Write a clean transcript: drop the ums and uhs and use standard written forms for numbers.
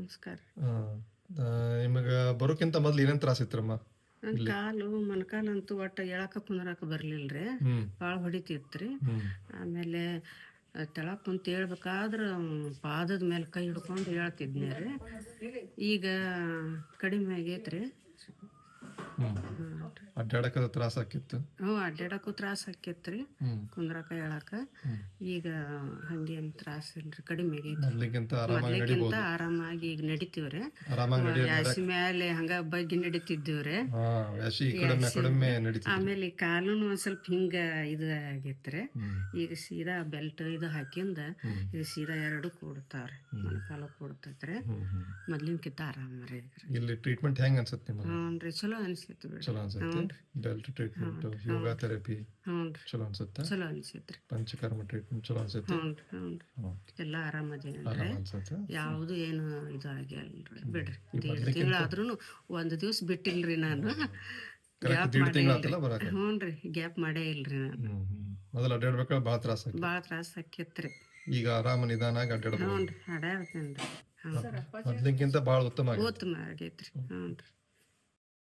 ನಮಸ್ಕಾರ. ನಿಮಗೆ ಬರೋಕ್ಕಿಂತ ಮೊದ್ಲು ಏನೇನು ತ್ರಾಸ ಇತ್ರಮ್ಮ? ನನ್ನ ಕಾಲು ಮೊಣಕಾಲಂತೂ ಒಟ್ಟು ಹೇಳಕ್ಕೆ ಕುಂದ್ರಕ್ಕೆ ಬರಲಿಲ್ಲ ರೀ. ಭಾಳ ಹೊಡಿತಿತ್ತು ರೀ. ಆಮೇಲೆ ತೆಳಗೆ ಕುಂತು ಹೇಳ್ಬೇಕಾದ್ರೆ ಪಾದದ ಮೇಲೆ ಕೈ ಹಿಡ್ಕೊಂಡು ಹೇಳ್ತಿದ್ನಿ ರೀ. ಈಗ ಕಡಿಮೆ ಆಗೈತೆ ರೀ. ಅಡ್ಡಾಡಕದ ತ್ರಾಸ ಆಕಿತ್ತು. ಅಡ್ಡಾಡಕ್ಕೂ ತ್ರಾಸ ಆಕೈತೆ ರೀ. ಕುಂದ್ರಕ ಹೇಳಕ್ಕೆ ಈಗ ಹಂಗೇನು ತ್ರಾಸ ಇಲ್ರಿ, ಕಡಿಮೆ ಆಗೈತೆ. ಮೊದ್ಲಿಕ್ಕಿಂತ ಆರಾಮಾಗಿ ಈಗ ನಡಿತೀವ್ರಿ. ಯಾಸಿ ಮೇಲೆ ಹಂಗ ಬಗ್ಗೆ ನಡಿತಿದ್ದೀವ್ರಿ. ಆಮೇಲೆ ಈ ಕಾಲೂನು ಒಂದ್ ಸ್ವಲ್ಪ ಹಿಂಗ ಇದು ಆಗೈತ್ರಿ. ಈಗ ಸೀದಾ ಬೆಲ್ಟ್ ಇದು ಹಾಕಿಂದ ಈಗ ಸೀದಾ ಎರಡು ಕೂಡ್ತಾವ್ರಿ, ಮೊಣಕಾಲ ಕೂಡ್ತೈತ್ರಿ. ಮೊದ್ಲಿನ್ಕಿಂತ ಆರಾಮ್ರಿ. ಇಲ್ಲಿ ಟ್ರೀಟ್ಮೆಂಟ್ ಹೆಂಗ್ ಅನ್ಸುತ್ತೆ ನಿಮಗೆ? ಹ್ಞೂನ್ರಿ, ಚಲೋ ಅನ್ಸೈತಿ ಬಿಡ್ರಿ. ಚಲೋ ಅನ್ಸುತ್ತೆ. ಬೆಲ್ಟ್ ಟ್ರೀಟ್ಮೆಂಟ್, ಯೋಗ ಥೆರಪಿ ಚಲೋ ಅನ್ಸುತ್ತೆ. ಚಲೋ ಅನ್ಸೈತ್ರಿ. ಪಂಚಕರ್ಮ ಟ್ರೀಟ್ಮೆಂಟ್ ಚಲೋ ಅನ್ಸುತ್ತೆ. ಎಲ್ಲ ಆರಾಮದೇನ್ರಿ. ಆರಾಮ ಅನ್ಸುತ್ತೆ. ಯಾವುದು ಏನು ಇದು ಆಗಿಲ್ರಿ ಬಿಡ್ರಿ. 1.5 ತಿಂಗಳಾದ್ರೂ ಒಂದು ದಿವ್ಸ ಬಿಟ್ಟಿಲ್ರಿ ನಾನು. ಗ್ಯಾಪ್ ಮಾಡೇ ಇಲ್ರಿ. ಹ್ಞೂನ್ರಿ, ಗ್ಯಾಪ್ ಮಾಡೇ ಇಲ್ರಿ ನಾನು. ಮೊದಲು ಅಡ್ಡಾಡ್ಬೇಕಾದ್ರೆ ಭಾಳ ತ್ರಾಸ ಆಕೈತ್ರಿ. ಈಗ ಆರಾಮ ನಿಧಾನಾಗಿ ಅಡ್ಡಾಡ್ಬೋದು. ಹ್ಞೂನ್ರಿ, ಅಡ್ಯಾಡ್ತೇನ್ರಿ. ಮೊದ್ಲಿಕ್ಕಿಂತ ಭಾಳ ಉತ್ತಮ ಆಗೈತ್ರಿ. ಹ್ಞೂನ್ರಿ.